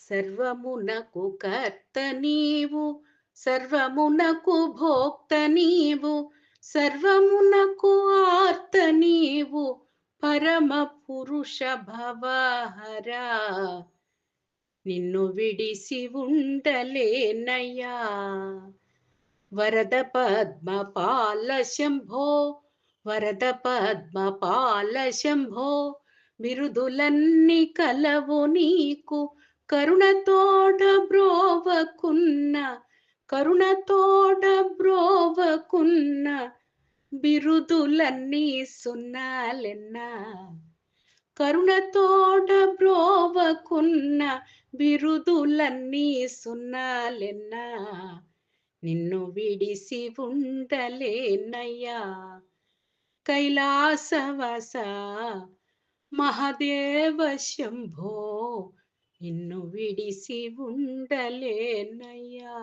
సర్వమునకు కర్త నీవు, సర్వమునకు భోక్త నీవు, సర్వమునకు ఆర్త నీవు, పరమ పురుష భవహరా. నిన్ను విడిసి ఉండలేనయ్యా. వరద పద్మపాల శంభో, వరద పద్మపాల శంభో, బిరుదులన్నీ కలవు నీకు, కరుణతోడ బ్రోవకున్న, కరుణతోడ బ్రోవకున్న, బిరుదులన్నీ సున్నాలెన్నా. కరుణతోడ బ్రోవకున్న, బిరుదులన్నీ సున్నాలెన్నా. నిన్ను విడిసి ఉండలేనయ్యా. కైలాసవాస మహాదేవ శంభో, నిన్ను విడిసి ఉండలేనయ్యా.